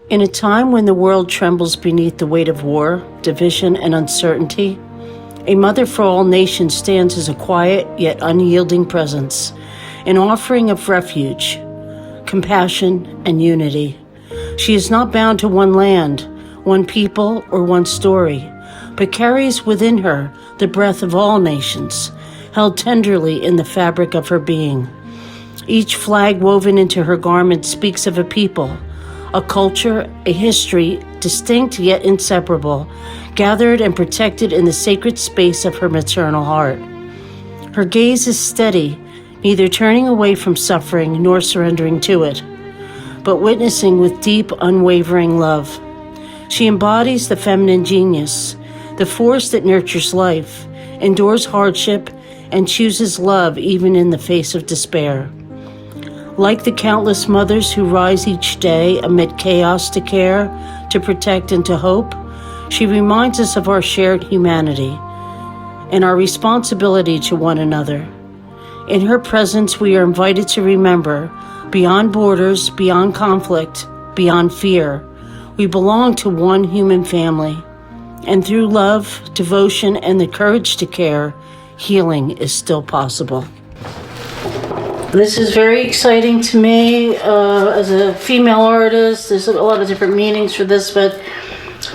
In a time when the world trembles beneath the weight of war, division, and uncertainty, a mother for all nations stands as a quiet yet unyielding presence, an offering of refuge, compassion, and unity. She is not bound to one land, one people, or one story, but carries within her the breath of all nations, held tenderly in the fabric of her being. Each flag woven into her garment speaks of a people, a culture, a history, distinct yet inseparable, gathered and protected in the sacred space of her maternal heart. Her gaze is steady, neither turning away from suffering nor surrendering to it, but witnessing with deep, unwavering love. She embodies the feminine genius, the force that nurtures life, endures hardship, and chooses love even in the face of despair. Like the countless mothers who rise each day amid chaos to care, to protect, and to hope, she reminds us of our shared humanity and our responsibility to one another. In her presence, we are invited to remember, beyond borders, beyond conflict, beyond fear, we belong to one human family. And through love, devotion, and the courage to care, healing is still possible. This is very exciting to me as a female artist. There's a lot of different meanings for this, but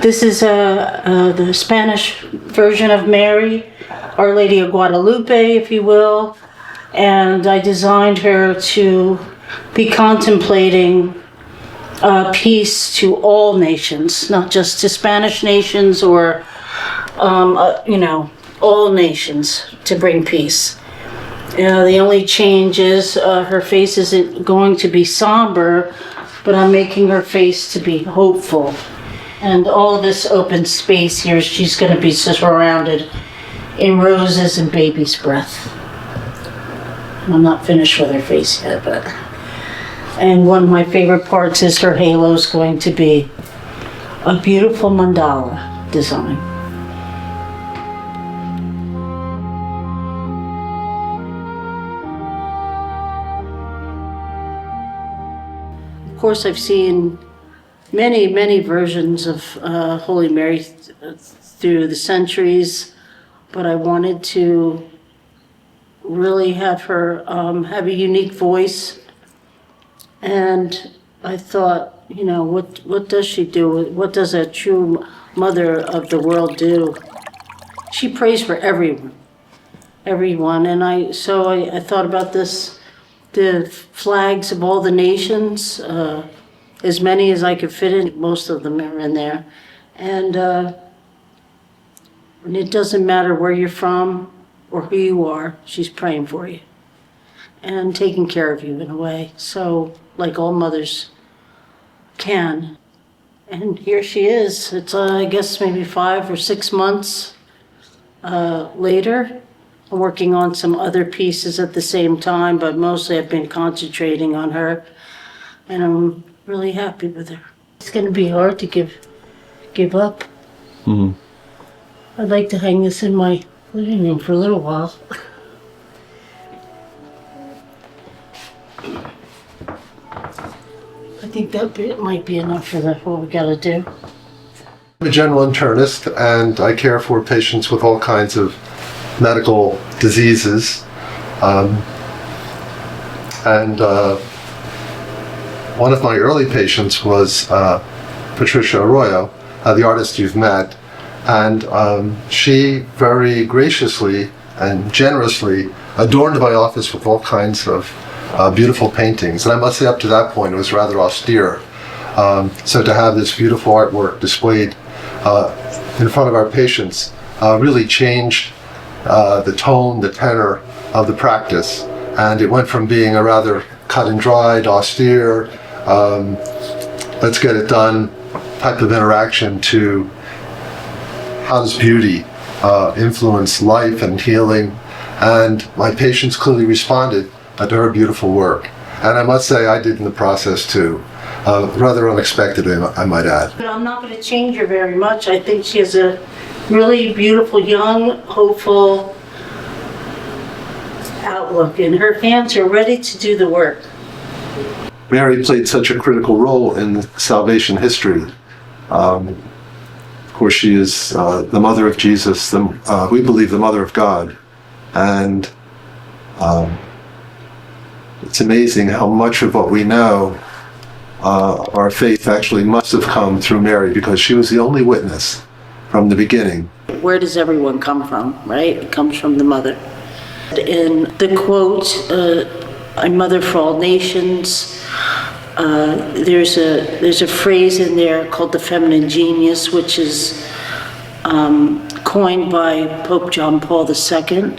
this is the Spanish version of Mary, Our Lady of Guadalupe, if you will. And I designed her to be contemplating peace to all nations, not just to Spanish nations or, all nations, to bring peace. The only change is her face isn't going to be somber, but I'm making her face to be hopeful. And all of this open space here, she's going to be surrounded in roses and baby's breath. I'm not finished with her face yet, but... And one of my favorite parts is her halo is going to be a beautiful mandala design. Of course, I've seen many versions of Holy Mary through the centuries, but I wanted to really have her have a unique voice. And I thought, what does she do? What does a true mother of the world do? She prays for everyone. And I thought about this, the flags of all the nations, as many as I could fit in. Most of them are in there. And it doesn't matter where you're from or who you are, she's praying for you and taking care of you in a way. So, like all mothers can. And here she is. It's, I guess, maybe 5 or 6 months later. I'm working on some other pieces at the same time, but mostly I've been concentrating on her. And I'm really happy with her. It's going to be hard to give up. Mm-hmm. I'd like to hang this in my living room for a little while. I think that bit might be enough for what we gotta do. I'm a general internist, and I care for patients with all kinds of medical diseases. One of my early patients was Patricia Arroyo, the artist you've met, and she very graciously and generously adorned my office with all kinds of beautiful paintings. And I must say, up to that point, it was rather austere. So to have this beautiful artwork displayed in front of our patients really changed the tone, the tenor of the practice. And it went from being a rather cut and dried, austere, let's get it done type of interaction to how does beauty influence life and healing. And my patients clearly responded to her beautiful work. And I must say I did in the process too. Rather unexpectedly, I might add. But I'm not going to change her very much. I think she has a really beautiful, young, hopeful outlook, and her hands are ready to do the work. Mary played such a critical role in salvation history. Of course, she is the mother of Jesus, we believe the mother of God. And it's amazing how much of what we know, our faith actually must have come through Mary, because she was the only witness from the beginning. Where does everyone come from, right? It comes from the mother. In the quote, a mother for all nations, there's a phrase in there called the feminine genius, which is coined by Pope John Paul II.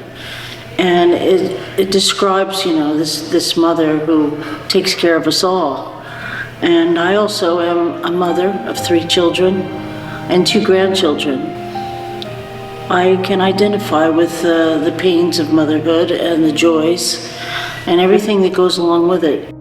And it describes, this mother who takes care of us all. And I also am a mother of 3 children and 2 grandchildren. I can identify with the pains of motherhood and the joys and everything that goes along with it.